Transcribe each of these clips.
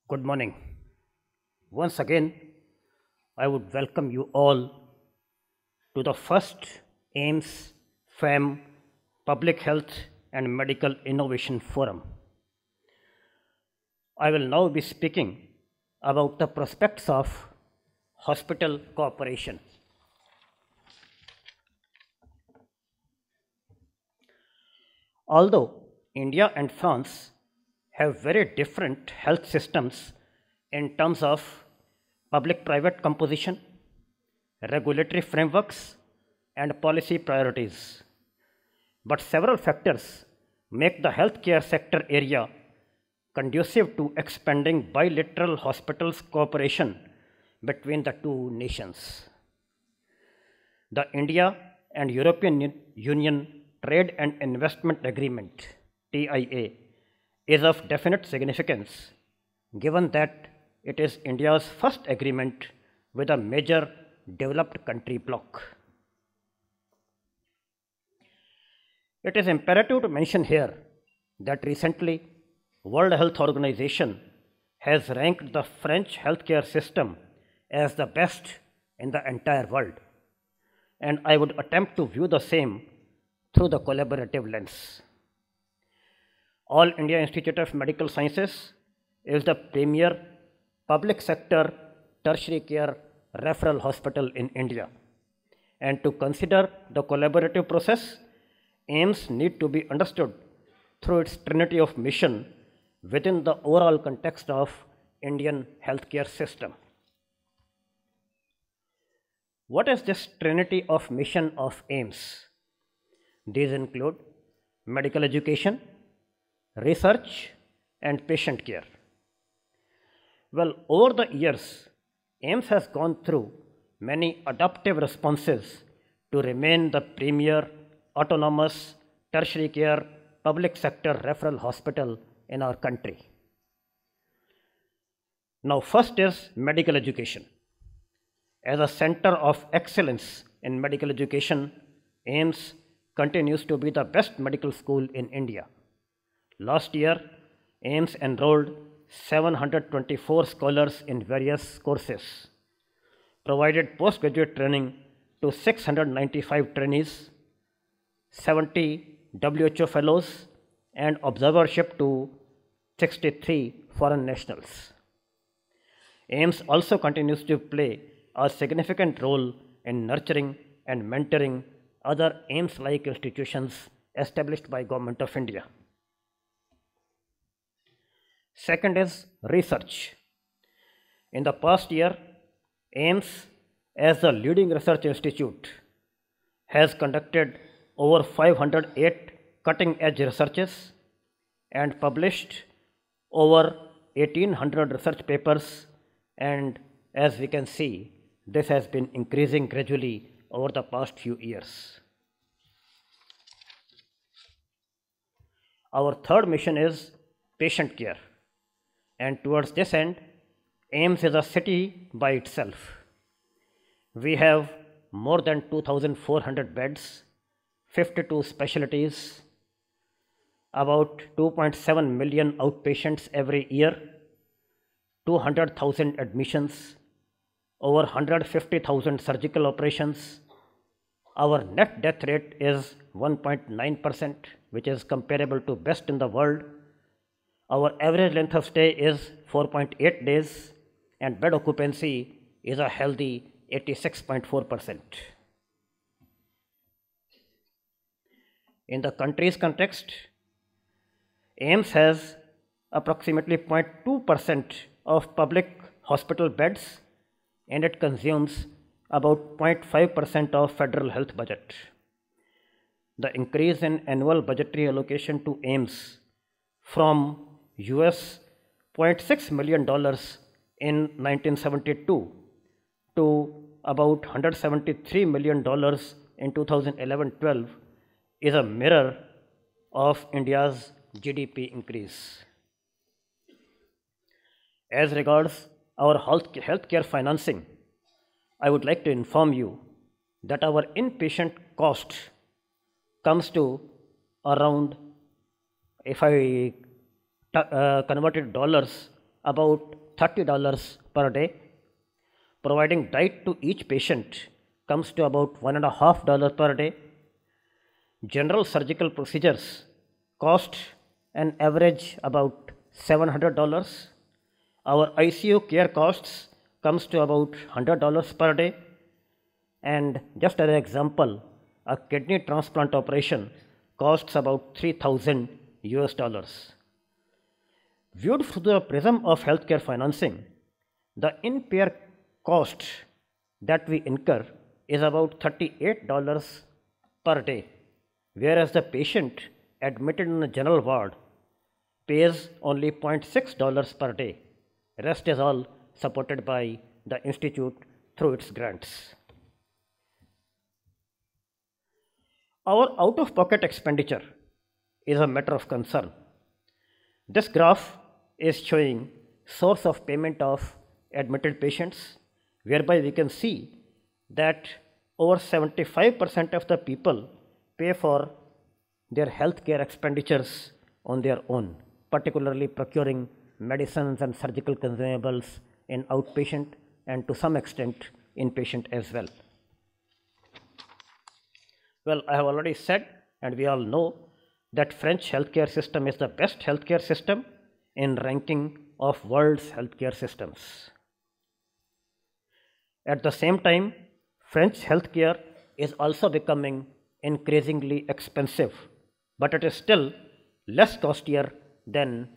Good morning. Once again, I would welcome you all to the first AIMS FAM Public Health and Medical Innovation Forum. I will now be speaking about the prospects of hospital cooperation. Although India and France have very different health systems in terms of public private composition, regulatory frameworks, and policy priorities, but several factors make the healthcare sector area conducive to expanding bilateral hospitals cooperation between the two nations. The India and European Union Trade and Investment Agreement (TIA) is of definite significance given that it is India's first agreement with a major developed country bloc. It is imperative to mention here that recently World Health Organization has ranked the French healthcare system as the best in the entire world, and I would attempt to view the same through the collaborative lens. All India Institute of Medical Sciences is the premier public sector tertiary care referral hospital in India. And to consider the collaborative process, AIMS need to be understood through its trinity of mission within the overall context of Indian healthcare system. What is this trinity of mission of AIMS? These include medical education, research, and patient care. Well, over the years, AIMS has gone through many adaptive responses to remain the premier autonomous tertiary care public sector referral hospital in our country. Now, first is medical education. As a center of excellence in medical education, AIMS continues to be the best medical school in India. Last year, AIMS enrolled 724 scholars in various courses, provided postgraduate training to 695 trainees, 70 WHO fellows, and observership to 63 foreign nationals. AIMS also continues to play a significant role in nurturing and mentoring other AIMS-like institutions established by Government of India. Second is research. In the past year, AIMS, as the leading research institute, has conducted over 508 cutting-edge researches and published over 1800 research papers, and as we can see, this has been increasing gradually over the past few years. Our third mission is patient care, and towards this end, AIMS is a city by itself. We have more than 2,400 beds, 52 specialties, about 2.7 million outpatients every year, 200,000 admissions, over 150,000 surgical operations. Our net death rate is 1.9%, which is comparable to best in the world. Our average length of stay is 4.8 days, and bed occupancy is a healthy 86.4%. In the country's context, AIMS has approximately 0.2% of public hospital beds, and it consumes about 0.5% of federal health budget. The increase in annual budgetary allocation to AIMS from US $0.6 million in 1972 to about $173 million in 2011-12 is a mirror of India's GDP increase. As regards our healthcare financing, I would like to inform you that our inpatient cost comes to around, if I converted dollars, about $30 per day. Providing diet to each patient comes to about $1.50 per day. General surgical procedures cost an average about $700. Our ICU care costs comes to about $100 per day. And just as an example, a kidney transplant operation costs about $3,000. Viewed through the prism of healthcare financing, the in-pair cost that we incur is about $38 per day, whereas the patient admitted in a general ward pays only $0.6 per day. Rest is all supported by the institute through its grants. Our out-of-pocket expenditure is a matter of concern. This graph is showing source of payment of admitted patients, whereby we can see that over 75% of the people pay for their healthcare expenditures on their own, particularly procuring medicines and surgical consumables in outpatient and to some extent inpatient as well. Well, I have already said, and we all know, that French healthcare system is the best healthcare system in ranking of world's healthcare systems. At the same time, French healthcare is also becoming increasingly expensive, but it is still less costlier than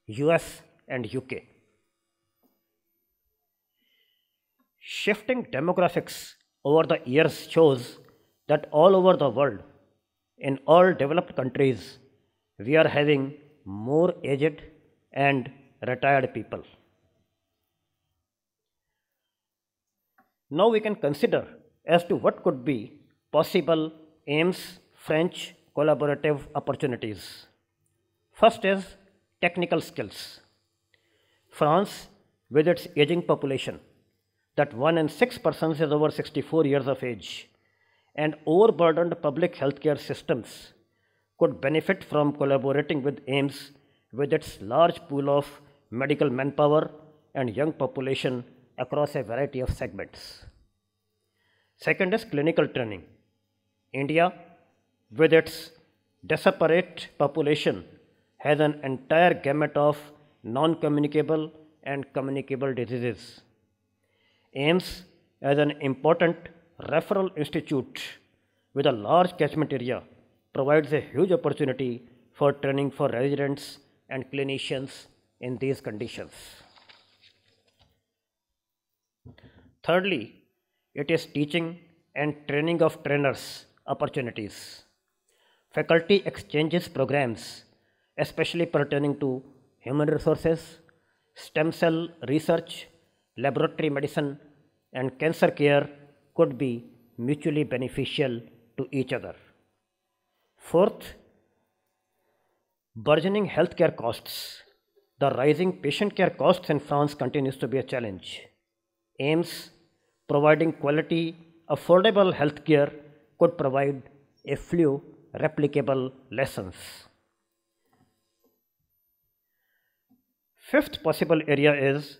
US and UK. Shifting demographics over the years shows that all over the world, in all developed countries, we are having more aged and retired people. Now we can consider as to what could be possible AIIMS French collaborative opportunities. First is technical skills. France, with its aging population, that 1 in 6 persons is over 64 years of age, and overburdened public healthcare systems, could benefit from collaborating with AIIMS with its large pool of medical manpower and young population across a variety of segments. Second is clinical training. India, with its disparate population, has an entire gamut of non-communicable and communicable diseases. AIIMS, as an important referral institute with a large catchment area, provides a huge opportunity for training for residents and clinicians in these conditions. Thirdly, it is teaching and training of trainers opportunities. Faculty exchanges programs, especially pertaining to human resources, stem cell research, laboratory medicine, and cancer care could be mutually beneficial to each other. Fourth, burgeoning healthcare costs. The rising patient care costs in France continues to be a challenge. AIIMS, providing quality, affordable healthcare, could provide a few replicable lessons. Fifth possible area is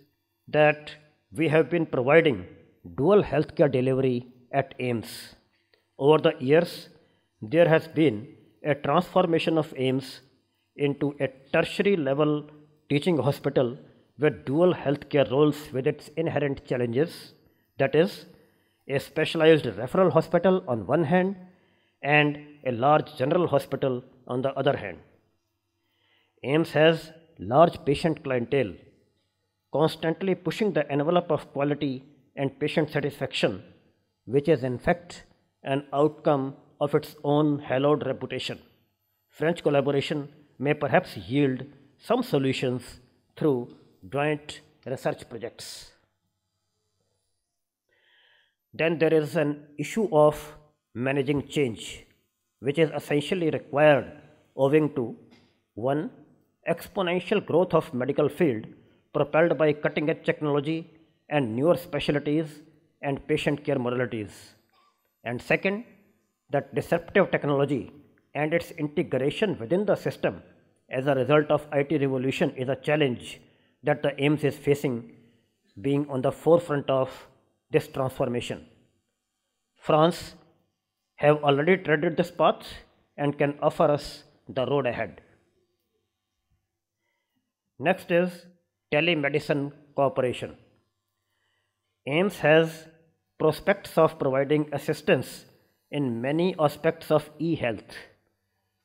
that we have been providing dual healthcare delivery at AIIMS. Over the years, there has been a transformation of AIIMS into a tertiary level teaching hospital with dual healthcare roles with its inherent challenges, that is, a specialized referral hospital on one hand and a large general hospital on the other hand. AIIMS has large patient clientele, constantly pushing the envelope of quality and patient satisfaction, which is in fact an outcome of its own hallowed reputation. French collaboration may perhaps yield some solutions through joint research projects. Then there is an issue of managing change, which is essentially required owing to 1. Exponential growth of medical field propelled by cutting-edge technology and newer specialties and patient care modalities. And second, that disruptive technology and its integration within the system as a result of IT revolution is a challenge that the AIIMS is facing, being on the forefront of this transformation. France have already treaded this path and can offer us the road ahead. Next is telemedicine cooperation. AIIMS has prospects of providing assistance in many aspects of e-health,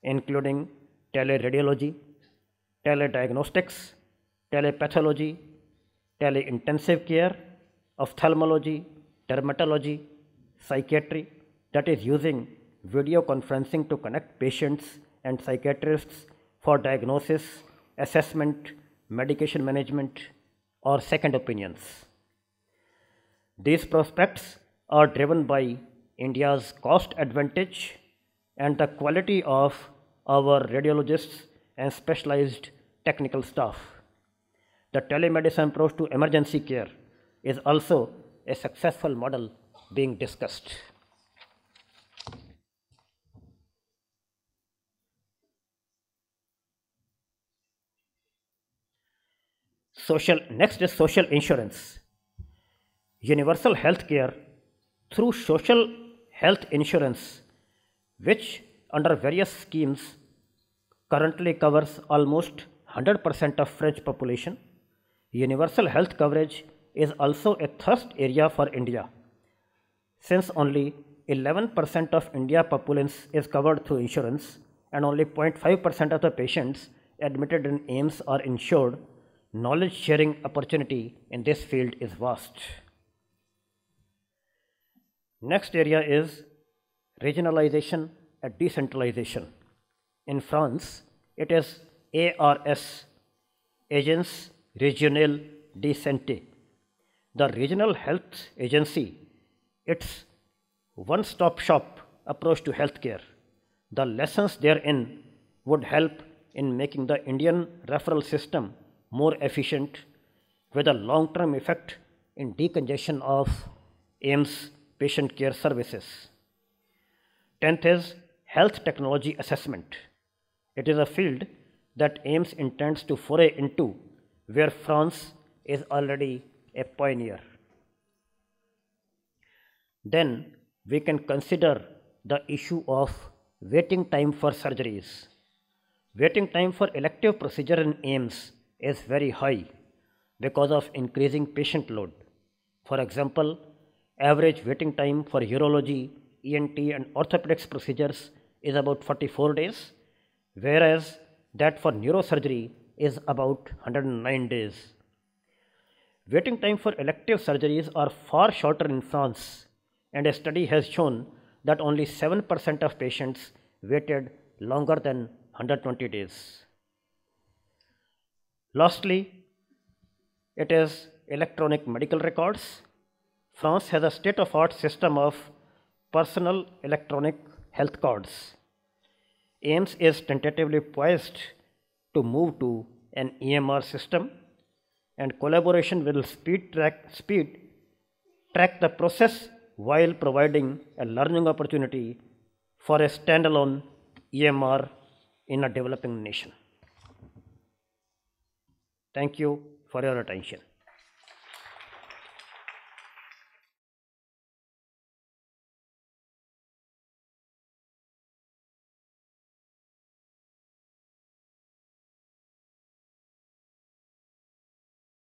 including teleradiology, telediagnostics, telepathology, tele-intensive care, ophthalmology, dermatology, psychiatry, that is using video conferencing to connect patients and psychiatrists for diagnosis, assessment, medication management, or second opinions. These prospects are driven by India's cost advantage and the quality of our radiologists and specialized technical staff. The telemedicine approach to emergency care is also a successful model being discussed. Next is social insurance. Universal health care through social health insurance, which under various schemes currently covers almost 100% of French population. Universal health coverage is also a thrust area for India, since only 11% of India populace is covered through insurance and only 0.5% of the patients admitted in AIIMS are insured. Knowledge sharing opportunity in this field is vast. Next area is regionalization and decentralization. In France, it is ARS, Agence Régionale de Santé. The regional health agency, its one-stop shop approach to healthcare. The lessons therein would help in making the Indian referral system more efficient, with a long-term effect in decongestion of AIIMS patient care services. 10th is health technology assessment. It is a field that AIIMS intends to foray into, where France is already a pioneer. Then we can consider the issue of waiting time for surgeries. Waiting time for elective procedure in AIIMS is very high because of increasing patient load. For example, average waiting time for urology, ENT and orthopedics procedures is about 44 days, whereas that for neurosurgery is about 109 days. Waiting time for elective surgeries are far shorter in France, and a study has shown that only 7% of patients waited longer than 120 days. Lastly, it is electronic medical records. France has a state-of-art system of personal electronic health cards. AIIMS is tentatively poised to move to an EMR system, and collaboration will track the process while providing a learning opportunity for a standalone EMR in a developing nation. Thank you for your attention.